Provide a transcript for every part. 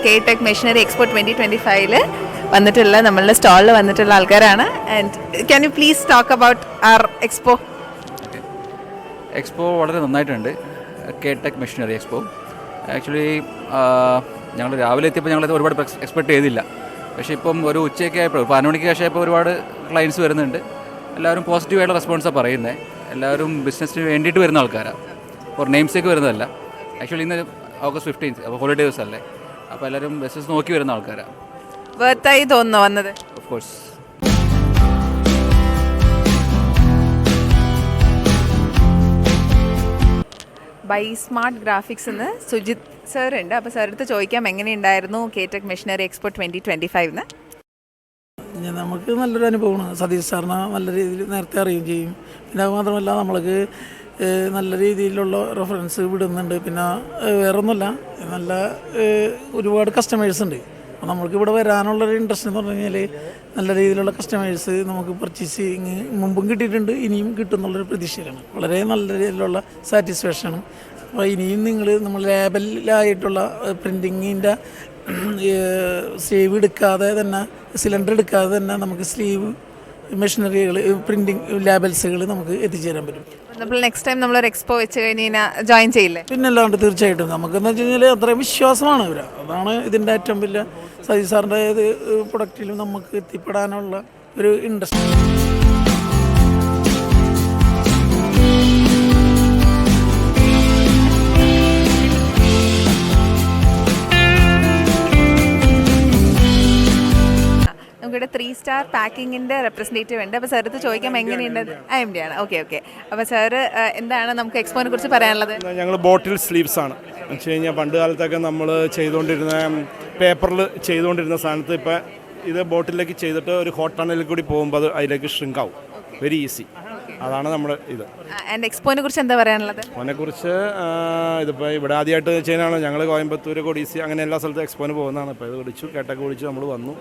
K tech machinery expo 2025 വന്നിട്ടുള്ള നമ്മളുടെ സ്റ്റാളിൽ വന്നിട്ടുള്ള ആൾക്കാരാണ്. And can you please talk about our expo? Expo വളരെ നന്നായിട്ടുണ്ട്. K tech machinery expo actually ഞങ്ങൾ രാവിലെ എത്തിയപ്പോൾ ഞങ്ങളത് ഒരുപാട് എക്സ്പെക്ട് ചെയ്തില്ല. പക്ഷേ ഇപ്പം ഒരു ഉച്ചയൊക്കെ ആയപ്പോൾ 12 മണിക്ക് ശേഷം ഇപ്പോൾ ഒരുപാട് ക്ലയൻസ് വരുന്നുണ്ട്. എല്ലാവരും പോസിറ്റീവായിട്ടുള്ള റെസ്പോൺസാണ് പറയുന്നത്. എല്ലാവരും ബിസിനസ്സിന് വേണ്ടിയിട്ട് വരുന്ന ആൾക്കാരാണ്, ഫോർ നെയിംസേക്ക് വരുന്നതല്ല. ആക്ച്വലി ഇന്ന് ഓഗസ്റ്റ് 15 അപ്പോൾ ഹോളിഡേ ദിവസം അല്ലേ, അപ്പോൾ എല്ലാവരും ബിസിനസ് നോക്കി വരുന്ന ആൾക്കാരാണ്. വേർത്തായി തോന്നുന്നു വന്നത്? Of course. By smart graphics എന്ന് സുജിത് സാർ ഉണ്ട്. അപ്പോൾ സാറടുത്ത് ചോദിക്കാം എങ്ങനെയുണ്ടായിരുന്നു കെ ടെക് മെഷീനറി എക്സ്പോ 2025? നമുക്ക് നല്ലൊരു അനുഭവമാണ്. സതീഷ് സാറിനെ നല്ല രീതിയിൽ നേരത്തെ അറിയുകയും ചെയ്യും. പിന്നെ അത് മാത്രമല്ല നമ്മൾക്ക് നല്ല രീതിയിലുള്ള റെഫറൻസ് വിടുന്നുണ്ട്. പിന്നെ വേറെ ഒന്നുമില്ല, നല്ല ഒരുപാട് കസ്റ്റമേഴ്സ് ഉണ്ട്. അപ്പോൾ നമ്മൾക്ക് ഇവിടെ വരാനുള്ളൊരു ഇൻട്രസ്റ്റ് എന്ന് പറഞ്ഞു കഴിഞ്ഞാൽ നല്ല രീതിയിലുള്ള കസ്റ്റമേഴ്സ് നമുക്ക് പർച്ചേസിങ് മുമ്പും കിട്ടിയിട്ടുണ്ട്, ഇനിയും കിട്ടുന്നുള്ളൊരു പ്രതീക്ഷയിലാണ്. വളരെ നല്ല രീതിയിലുള്ള സാറ്റിസ്ഫാക്ഷനും. അപ്പോൾ ഇനിയും നമ്മൾ ലേബലിലായിട്ടുള്ള പ്രിൻറ്റിങ്ങിൻ്റെ സ്ലീവ് എടുക്കാതെ തന്നെ, സിലിണ്ടർ എടുക്കാതെ തന്നെ നമുക്ക് സ്ലീവ് മെഷീനറികൾ, പ്രിൻറ്റിങ് ലേബൽസുകൾ നമുക്ക് എത്തിച്ചേരാൻ പറ്റും. നമ്മൾ നെക്സ്റ്റ് ടൈം നമ്മളൊരു എക്സ്പോ വെച്ച് കഴിഞ്ഞാൽ ജോയിൻ ചെയ്യില്ലേ? പിന്നെ അല്ലാണ്ട് തീർച്ചയായിട്ടും നമുക്കെന്ന് വെച്ച് കഴിഞ്ഞാൽ അത്രയും വിശ്വാസമാണ് ഇവർ. അതാണ് ഇതിൻ്റെ ഏറ്റവും വലിയ സതീഷ് സാറിൻ്റെ ഏത് പ്രൊഡക്റ്റിലും നമുക്ക് എത്തിപ്പെടാനുള്ള ഒരു ഇൻട്രസ്റ്റ്. നമുക്കിവിടെ 3 സ്റ്റാർ പാക്കിങ്ങിൻ്റെ റെപ്രസെൻറ്റേറ്റീവ് ഉണ്ട്. അപ്പോൾ സാറടുത്ത് ചോദിക്കാം എങ്ങനെയുണ്ട്. IMD ആണ്. ഓക്കെ. അപ്പോൾ സാറ് എന്താണ് നമുക്ക് എക്സ്പോനെ കുറിച്ച് പറയാനുള്ളത്? ഞങ്ങൾ ബോട്ടിൽ സ്ലീവ്സ് ആണ് വെച്ച് കഴിഞ്ഞാൽ പണ്ട് കാലത്തൊക്കെ നമ്മൾ ചെയ്തുകൊണ്ടിരുന്ന പേപ്പറിൽ ചെയ്തുകൊണ്ടിരുന്ന സാധനത്ത് ഇപ്പോൾ ഇത് ബോട്ടിലേക്ക് ചെയ്തിട്ട് ഒരു ഹോട്ട് ടണലിൽ കൂടി പോകുമ്പോൾ അത് അതിലേക്ക് ഷ്രിങ്ക് ആവും. Very easy. അതാണ് നമ്മുടെ ഇത്. ആൻഡ് എക്സ്പോനെ കുറിച്ച് എന്താ പറയാനുള്ളത്? അതിനെക്കുറിച്ച് ഇതിപ്പോൾ ഇവിടെ ആദ്യമായിട്ട് ചെയ്യുന്നതാണ്. ഞങ്ങൾ കോയമ്പത്തൂർ, കൊടീസി അങ്ങനെ എല്ലാ സ്ഥലത്തും എക്സ്പോന് പോകുന്നതാണ്. ഇപ്പോൾ ഇത് വിളിച്ചു, കേട്ടൊക്കെ വിളിച്ചു നമ്മൾ വന്നു.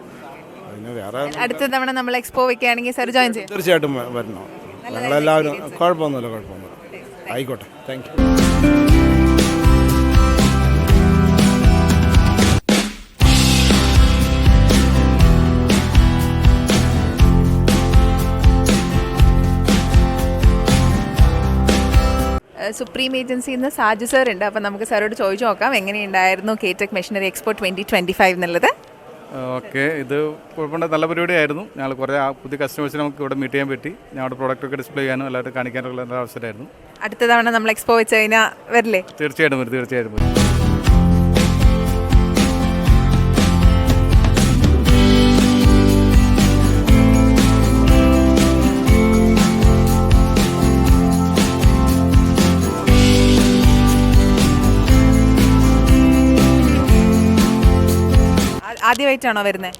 വേറെ അടുത്ത തവണ നമ്മൾ എക്സ്പോ വെക്കുകയാണെങ്കിൽ സാർ ജോയിൻ ചെയ്യും? തീർച്ചയായിട്ടും വരണം. ഞങ്ങളെല്ലാവരും കുഴപ്പമൊന്നുമില്ല. ആയിക്കോട്ടെ, താങ്ക് യു. സുപ്രീം ഏജൻസിയിൽ നിന്ന് സാജു സാർ ഉണ്ട്. അപ്പോൾ നമുക്ക് സാറോട് ചോദിച്ചു നോക്കാം എങ്ങനെയുണ്ടായിരുന്നു കെ ടെക് മെഷീനറി എക്സ്പോ 2025 എന്നുള്ളത്. ഓക്കെ, ഇത് കുഴപ്പമില്ല, നല്ല പരിപാടിയായിരുന്നു. ഞങ്ങൾ കുറേ പുതിയ കസ്റ്റമേഴ്സിനെ നമുക്ക് ഇവിടെ മീറ്റ് ചെയ്യാൻ പറ്റി. ഞങ്ങളുടെ പ്രോഡക്റ്റൊക്കെ ഡിസ്പ്ലേ ചെയ്യാനും എല്ലാവരും കാണിക്കാനുള്ള അവസരമായിരുന്നു. അടുത്ത തവണ നമ്മൾ എക്സ്പോ വെച്ച് കഴിഞ്ഞാൽ വരില്ലേ? തീർച്ചയായിട്ടും വരും. ആദ്യമായിട്ടാണോ വരുന്നത്?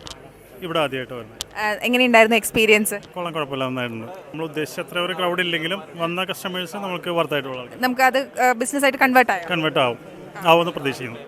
ഇവിടെ ആദ്യമായിട്ട് വരുന്നത്. എങ്ങനെയുണ്ടായിരുന്നു എക്സ്പീരിയൻസ്? കുഴപ്പമില്ല, നന്നായിരുന്നു. നമ്മൾ ഉദ്ദേശിച്ച അത്ര ഒരു ക്രൗഡ് ഇല്ലെങ്കിലും വന്ന കസ്റ്റമേഴ്സ് നമുക്ക് വർത്തായിട്ടുള്ള നമുക്ക് അത് ബിസിനസ് ആയിട്ട് കൺവേർട്ട് ആവുമെന്ന് പ്രതീക്ഷിക്കുന്നു.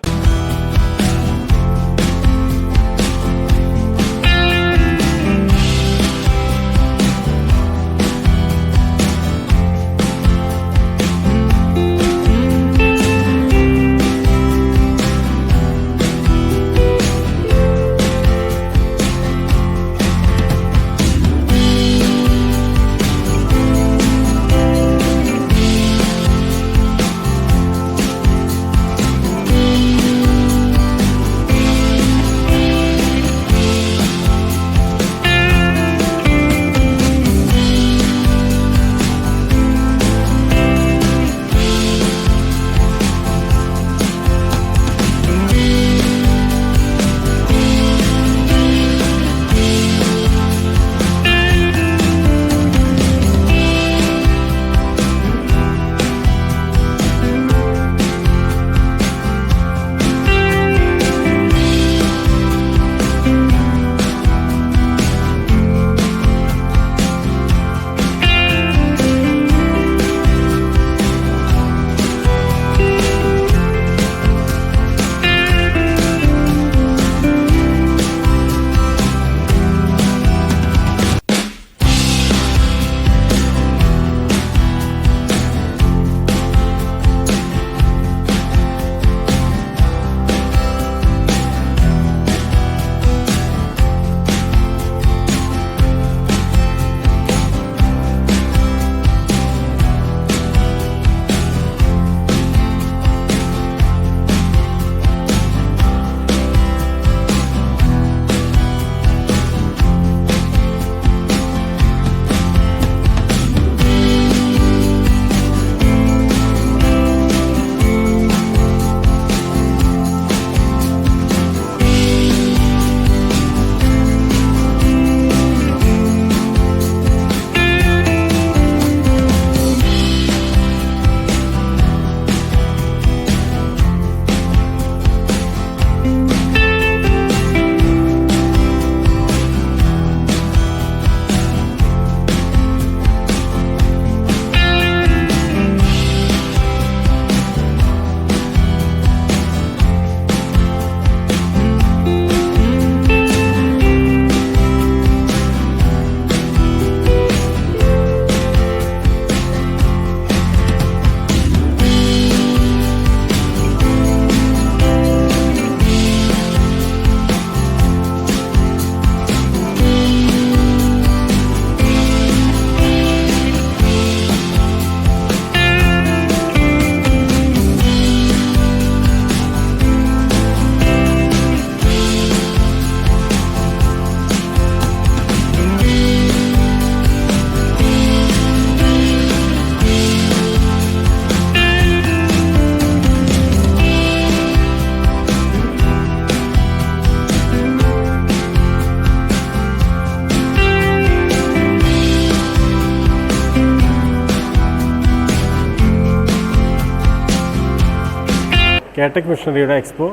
കേടെക് മിഷനറിയുടെ എക്സ്പോ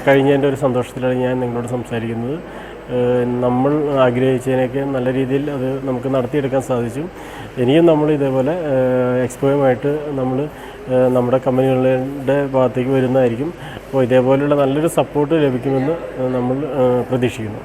കഴിഞ്ഞതിൻ്റെ ഒരു സന്തോഷത്തിലാണ് ഞാൻ നിങ്ങളോട് സംസാരിക്കുന്നത്. നമ്മൾ ആഗ്രഹിച്ചതിനൊക്കെ നല്ല രീതിയിൽ അത് നമുക്ക് നടത്തിയെടുക്കാൻ സാധിച്ചു. ഇനിയും നമ്മൾ ഇതേപോലെ എക്സ്പോയുമായിട്ട് നമ്മൾ നമ്മുടെ കമ്പനികളുടെ ഭാഗത്തേക്ക് വരുന്നതായിരിക്കും. അപ്പോൾ ഇതേപോലെയുള്ള നല്ലൊരു സപ്പോർട്ട് ലഭിക്കുമെന്ന് നമ്മൾ പ്രതീക്ഷിക്കുന്നു.